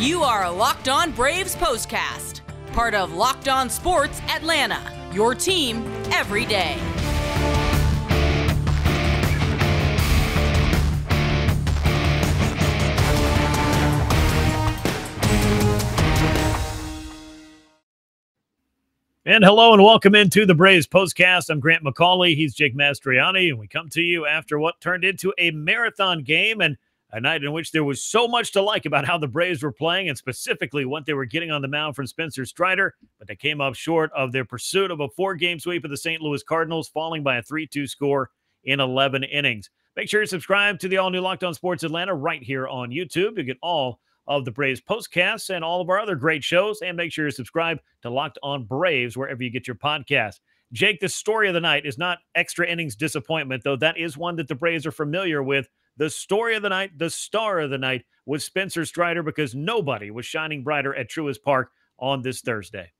You are Locked On Braves POSTCAST, part of Locked On Sports Atlanta, your team every day. And hello and welcome into the Braves POSTCAST. I'm Grant McAuley. He's Jake Mastroianni, and we come to you after what turned into a marathon game and a night in which there was so much to like about how the Braves were playing and specifically what they were getting on the mound from Spencer Strider, but they came up short of their pursuit of a 4-game sweep of the St. Louis Cardinals, falling by a 3-2 score in 11 innings. Make sure you subscribe to the all-new Locked On Sports Atlanta right here on YouTube. You get all of the Braves POSTCASTs and all of our other great shows, and make sure you subscribe to Locked On Braves wherever you get your podcast. Jake, the story of the night is not extra innings disappointment, though that is one that the Braves are familiar with. The story of the night, the star of the night, was Spencer Strider, because nobody was shining brighter at Truist Park on this Thursday.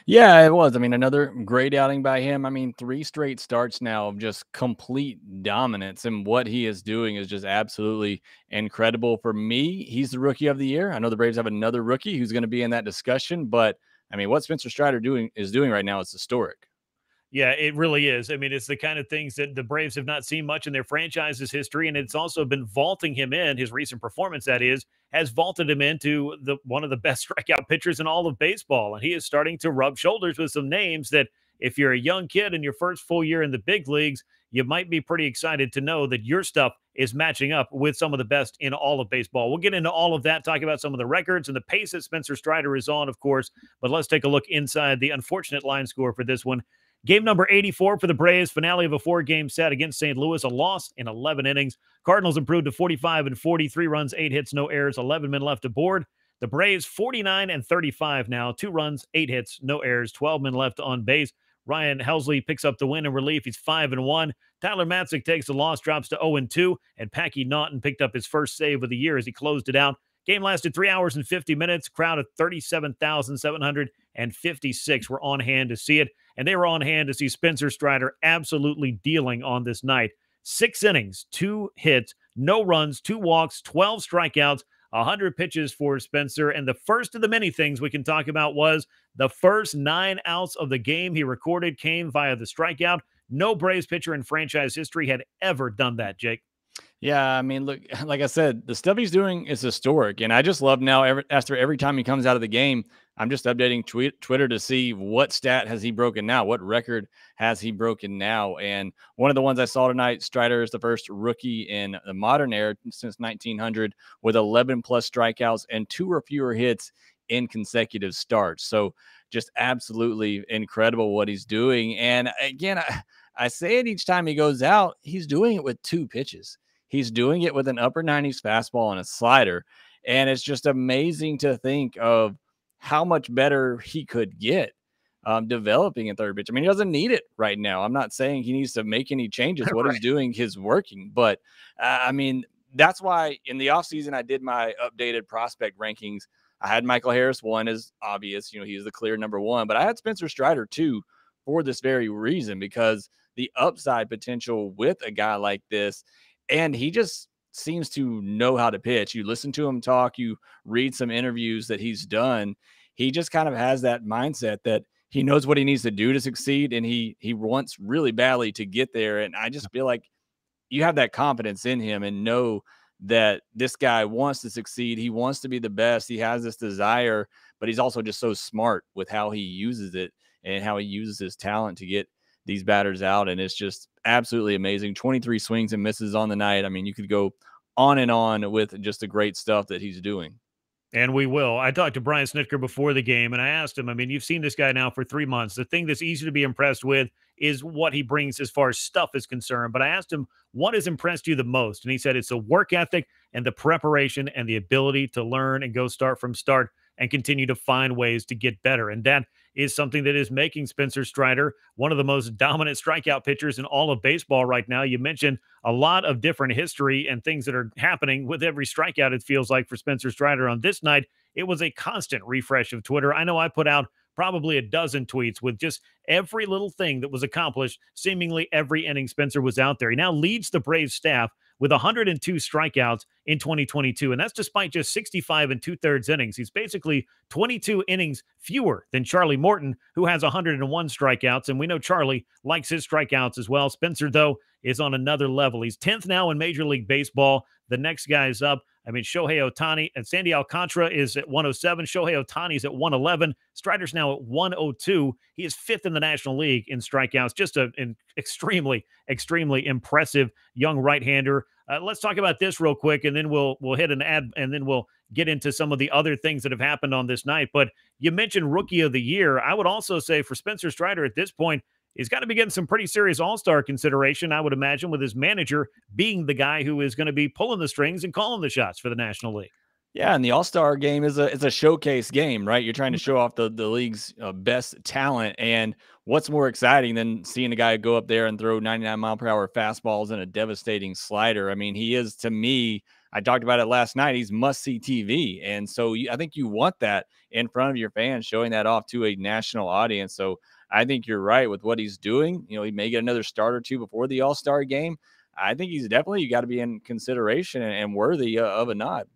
Yeah, it was. I mean, another great outing by him. I mean, 3 straight starts now of just complete dominance, and what he is doing is just absolutely incredible. For me, he's the rookie of the year. I know the Braves have another rookie who's going to be in that discussion, but I mean, what Spencer Strider is doing right now is historic. Yeah, it really is. I mean, it's the kind of things that the Braves have not seen much in their franchise's history, and it's also been vaulting him in. His recent performance, that is, has vaulted him into one of the best strikeout pitchers in all of baseball, and he is starting to rub shoulders with some names that, if you're a young kid in your first full year in the big leagues, you might be pretty excited to know that your stuff is matching up with some of the best in all of baseball. We'll get into all of that, talk about some of the records and the pace that Spencer Strider is on, of course, but let's take a look inside the unfortunate line score for this one. Game number 84 for the Braves, finale of a 4-game set against St. Louis, a loss in 11 innings. Cardinals improved to 45-40, 3 runs, 8 hits, no errors, 11 men left aboard. The Braves 49-35 now, 2 runs, 8 hits, no errors, 12 men left on base. Ryan Helsley picks up the win in relief. He's 5-1. Tyler Matzik takes the loss, drops to 0-2, and Packy Naughton picked up his first save of the year as he closed it out. Game lasted 3 hours and 50 minutes. Crowd of 37,756 were on hand to see it, and they were on hand to see Spencer Strider absolutely dealing on this night. 6 innings, 2 hits, no runs, 2 walks, 12 strikeouts, 100 pitches for Spencer, and the first of the many things we can talk about was the first 9 outs of the game he recorded came via the strikeout. No Braves pitcher in franchise history had ever done that, Jake. Yeah, I mean, look, like I said, the stuff he's doing is historic, and I just love now, after every time he comes out of the game, I'm just updating Twitter to see what stat has he broken now, what record has he broken now, and one of the ones I saw tonight, Strider is the first rookie in the modern era since 1900 with 11-plus strikeouts and 2 or fewer hits in consecutive starts, so just absolutely incredible what he's doing, and again, I say it each time he goes out, he's doing it with 2 pitches. He's doing it with an upper 90s fastball and a slider. And it's just amazing to think of how much better he could get developing in third pitch. I mean, he doesn't need it right now. I'm not saying he needs to make any changes. What he's doing is working. But, I mean, that's why in the offseason I did my updated prospect rankings. I had Michael Harris 1, as obvious. You know, he's the clear number 1. But I had Spencer Strider 2 for this very reason, because the upside potential with a guy like this, and he just seems to know how to pitch. You listen to him talk, you read some interviews that he's done. He just kind of has that mindset that he knows what he needs to do to succeed, and he wants really badly to get there. And I just feel like you have that confidence in him and know that this guy wants to succeed. He wants to be the best. He has this desire, but he's also just so smart with how he uses it and how he uses his talent to get these batters out. And it's just absolutely amazing. 23 swings and misses on the night. I mean, you could go on and on with just the great stuff that he's doing. And we will. I talked to Brian Snitker before the game, and I asked him, I mean, you've seen this guy now for 3 months. The thing that's easy to be impressed with is what he brings as far as stuff is concerned. But I asked him, what has impressed you the most? And he said it's the work ethic and the preparation and the ability to learn and go start from start and continue to find ways to get better. And that is something that is making Spencer Strider one of the most dominant strikeout pitchers in all of baseball right now. You mentioned a lot of different history and things that are happening with every strikeout, it feels like, for Spencer Strider on this night. It was a constant refresh of Twitter. I know I put out probably a dozen tweets with just every little thing that was accomplished. Seemingly every inning Spencer was out there. He now leads the Braves staff with 102 strikeouts in 2022. And that's despite just 65 and 2/3 innings. He's basically 22 innings fewer than Charlie Morton, who has 101 strikeouts. And we know Charlie likes his strikeouts as well. Spencer, though, is on another level. He's 10th now in Major League Baseball. The next guy is up. I mean, Shohei Ohtani and Sandy Alcantara is at 107. Shohei Ohtani is at 111. Strider's now at 102. He is 5th in the National League in strikeouts. Just an extremely, extremely impressive young right-hander. Let's talk about this real quick, and then we'll hit an ad, and then we'll get into some of the other things that have happened on this night. But you mentioned Rookie of the Year. I would also say for Spencer Strider at this point, he's got to be getting some pretty serious all-star consideration, I would imagine, with his manager being the guy who is going to be pulling the strings and calling the shots for the National League. Yeah, and the All-Star game is a showcase game, right? You're trying to show off the league's best talent, and what's more exciting than seeing a guy go up there and throw 99-mile-per-hour fastballs and a devastating slider? I mean, he is, to me, I talked about it last night, he's must-see TV, and so I think you want that in front of your fans, showing that off to a national audience. So I think you're right with what he's doing. You know, he may get another start or two before the All-Star game. I think he's definitely got to be in consideration and worthy of a nod.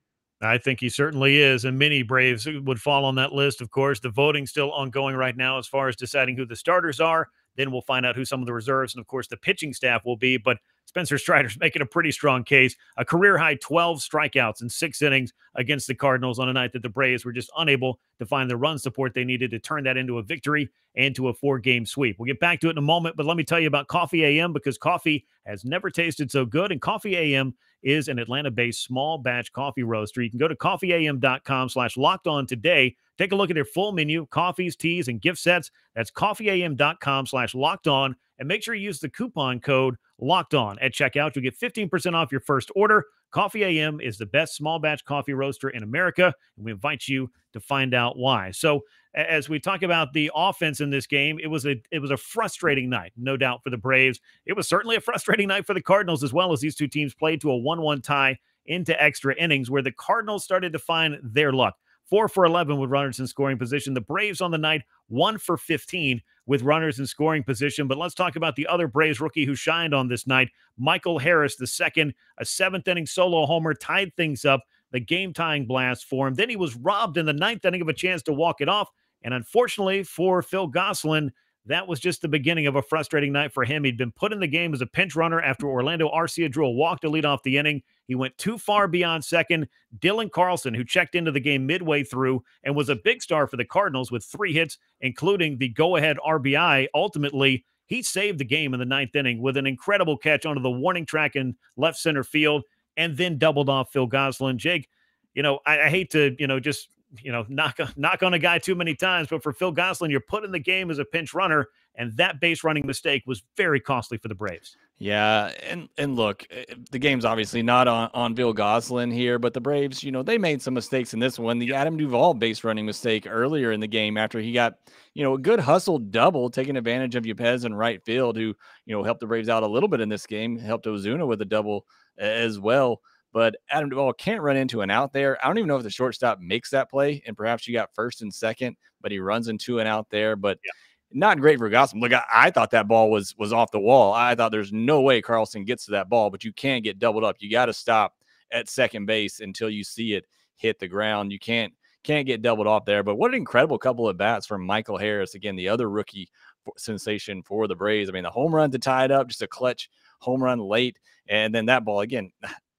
I think he certainly is, and many Braves would fall on that list. Of course, the voting's still ongoing right now as far as deciding who the starters are. Then we'll find out who some of the reserves and, of course, the pitching staff will be. But Spencer Strider's making a pretty strong case. A career-high 12 strikeouts in 6 innings against the Cardinals on a night that the Braves were just unable to find the run support they needed to turn that into a victory and to a 4-game sweep. We'll get back to it in a moment, but let me tell you about Coffee AM, because coffee has never tasted so good, and Coffee AM is an Atlanta-based small batch coffee roaster. You can go to coffeeam.com/lockedon today. Take a look at their full menu, coffees, teas, and gift sets. That's coffeeam.com/lockedon. And make sure you use the coupon code LOCKEDON at checkout. You'll get 15% off your first order. Coffee AM is the best small batch coffee roaster in America, and we invite you to find out why. So as we talk about the offense in this game, it was a frustrating night, no doubt, for the Braves. It was certainly a frustrating night for the Cardinals as well, as these two teams played to a 1-1 tie into extra innings, where the Cardinals started to find their luck. 4 for 11 with runners in scoring position. The Braves on the night, 1 for 15 with runners in scoring position. But let's talk about the other Braves rookie who shined on this night, Michael Harris, the second, a 7th-inning solo homer, tied things up, the game-tying blast for him. Then he was robbed in the 9th inning of a chance to walk it off. And unfortunately for Phil Gosselin, that was just the beginning of a frustrating night for him. He'd been put in the game as a pinch runner after Orlando Arcia drew a walk to lead off the inning. He went too far beyond second. Dylan Carlson, who checked into the game midway through and was a big star for the Cardinals with 3 hits, including the go-ahead RBI, ultimately, he saved the game in the 9th inning with an incredible catch onto the warning track in left center field, and then doubled off Phil Gosselin. Jake, I hate to, just knock on a guy too many times, but for Phil Gosselin, you're put in the game as a pinch runner, and that base running mistake was very costly for the Braves. Yeah, and look, the game's obviously not on Phil Gosselin here, but the Braves, they made some mistakes in this one. The Adam Duvall base running mistake earlier in the game after he got, a good hustle double, taking advantage of Yepez in right field, who, helped the Braves out a little bit in this game, helped Ozuna with a double as well. But Adam Duvall can't run into an out there. I don't even know if the shortstop makes that play, and perhaps you got first and second, but he runs into an out there. But not great for Gosselin. Look, I thought that ball was off the wall. I thought there's no way Carlson gets to that ball, but you can't get doubled up. You got to stop at second base until you see it hit the ground. You can't get doubled off there. But what an incredible couple of bats from Michael Harris, again, the other rookie sensation for the Braves. I mean, the home run to tie it up, just a clutch home run late, and then that ball again.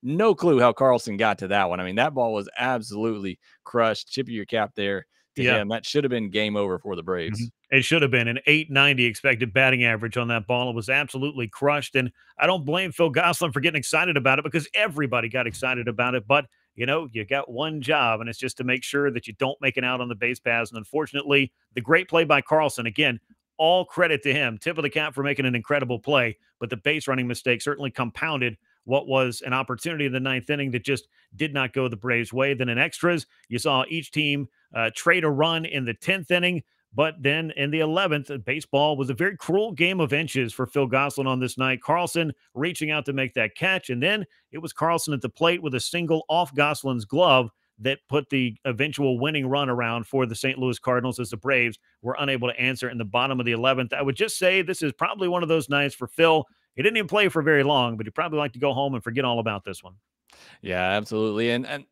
No clue how Carlson got to that one. I mean, that ball was absolutely crushed. Chip your cap there to him. That should have been game over for the Braves. It should have been an 890 expected batting average on that ball. It was absolutely crushed. And I don't blame Phil Gosselin for getting excited about it, because everybody got excited about it. But, you got one job, and it's just to make sure that you don't make it out on the base paths. And unfortunately, the great play by Carlson, again, all credit to him. Tip of the cap for making an incredible play. But the base running mistake certainly compounded what was an opportunity in the 9th inning that just did not go the Braves' way. Then in extras, you saw each team trade a run in the 10th inning. But then in the 11th, baseball was a very cruel game of inches for Phil Gosselin on this night. Carlson reaching out to make that catch, and then it was Carlson at the plate with a single off Gosselin's glove that put the eventual winning run around for the St. Louis Cardinals, as the Braves were unable to answer in the bottom of the 11th. I would just say this is probably one of those nights for Phil. He didn't even play for very long, but he'd probably like to go home and forget all about this one. Yeah, absolutely. And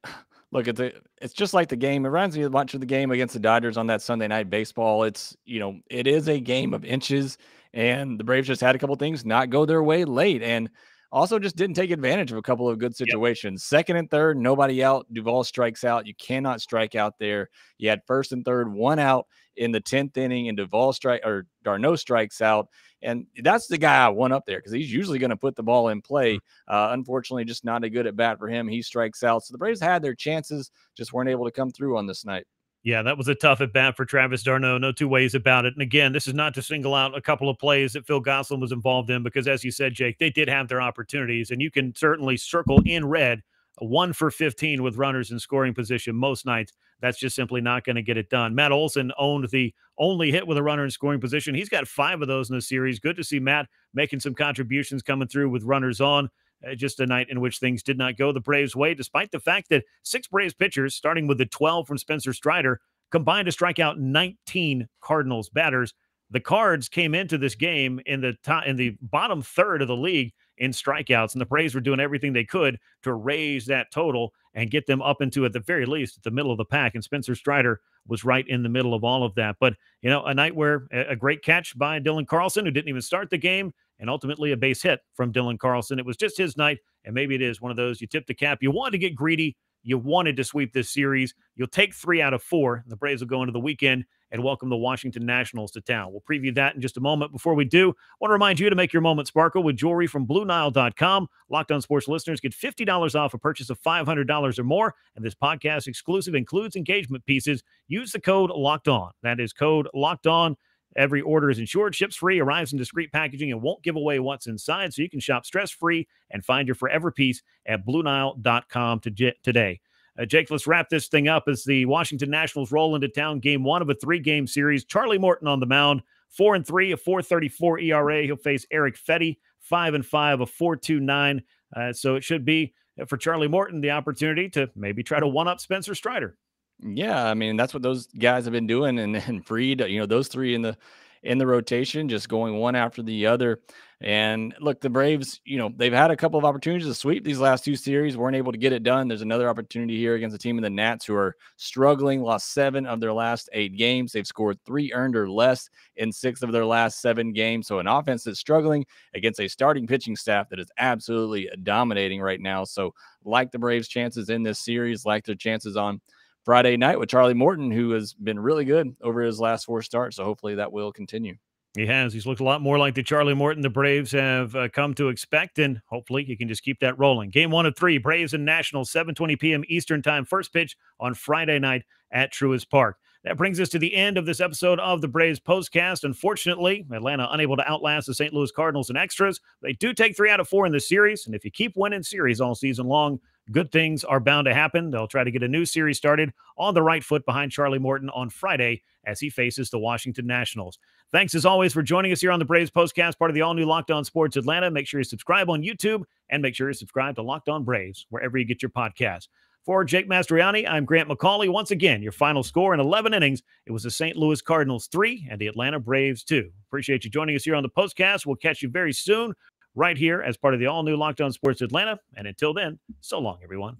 look at it's just like the game. It reminds me much of the game against the Dodgers on that Sunday night baseball. It's, it is a game of inches, and the Braves just had a couple things not go their way late, and also just didn't take advantage of a couple of good situations. Yep. Second and third, nobody out. Duvall strikes out. You cannot strike out there. You had first and third, one out in the 10th inning, and Darno strikes out. And that's the guy I want up there because he's usually going to put the ball in play. Unfortunately, just not a good at bat for him. He strikes out. So the Braves had their chances, just weren't able to come through on this night. Yeah, that was a tough at bat for Travis d'Arnaud. No two ways about it. And again, this is not to single out a couple of plays that Phil Gosselin was involved in because, as you said, Jake, they did have their opportunities. And you can certainly circle in red a 1 for 15 with runners in scoring position most nights. That's just simply not going to get it done. Matt Olson owned the only hit with a runner in scoring position. He's got 5 of those in the series. Good to see Matt making some contributions coming through with runners on. Just a night in which things did not go the Braves' way, despite the fact that 6 Braves pitchers, starting with the 12 from Spencer Strider, combined to strike out 19 Cardinals batters. The Cards came into this game in the bottom third of the league in strikeouts, and the Braves were doing everything they could to raise that total and get them up into, at the very least, at the middle of the pack. And Spencer Strider was right in the middle of all of that. But, a night where a great catch by Dylan Carlson, who didn't even start the game, and ultimately a base hit from Dylan Carlson. It was just his night, and maybe it is one of those you tip the cap. You wanted to get greedy. You wanted to sweep this series. You'll take 3 out of 4. The Braves will go into the weekend and welcome the Washington Nationals to town. We'll preview that in just a moment. Before we do, I want to remind you to make your moment sparkle with jewelry from BlueNile.com. Locked On Sports listeners get $50 off a purchase of $500 or more, and this podcast exclusive includes engagement pieces. Use the code LOCKEDON. That is code LOCKEDON. Every order is insured, ships free, arrives in discreet packaging, and won't give away what's inside, so you can shop stress-free and find your forever piece at BlueNile.com today. Jake, let's wrap this thing up as the Washington Nationals roll into town. Game 1 of a 3-game series. Charlie Morton on the mound, 4-3, a 4.34 ERA. He'll face Eric Fetty, 5-5, a 4.29. So it should be, for Charlie Morton, the opportunity to maybe try to one-up Spencer Strider. Yeah, I mean, that's what those guys have been doing, and Fried, those 3 in the rotation, just going one after the other. And look, the Braves, they've had a couple of opportunities to sweep these last 2 series, weren't able to get it done. There's another opportunity here against a team in the Nats who are struggling, lost 7 of their last 8 games. They've scored 3 earned or less in 6 of their last 7 games. So an offense that's struggling against a starting pitching staff that is absolutely dominating right now. So like the Braves' chances in this series, like their chances on Friday night with Charlie Morton, who has been really good over his last 4 starts. So hopefully that will continue. He has. He's looked a lot more like the Charlie Morton the Braves have come to expect, and hopefully he can just keep that rolling. Game 1 of 3, Braves and Nationals, 7:20 p.m. Eastern Time. First pitch on Friday night at Truist Park. That brings us to the end of this episode of the Braves Postcast. Unfortunately, Atlanta unable to outlast the St. Louis Cardinals in extras. They do take 3 out of 4 in this series, and if you keep winning series all season long, good things are bound to happen. They'll try to get a new series started on the right foot behind Charlie Morton on Friday as he faces the Washington Nationals. Thanks, as always, for joining us here on the Braves Postcast, part of the all-new Locked On Sports Atlanta. Make sure you subscribe on YouTube, and make sure you subscribe to Locked On Braves wherever you get your podcasts. For Jake Mastroianni, I'm Grant McAuley. Once again, your final score in 11 innings, it was the St. Louis Cardinals 3 and the Atlanta Braves 2. Appreciate you joining us here on the Postcast. We'll catch you very soon right here as part of the all-new Locked On Sports Atlanta. And until then, so long, everyone.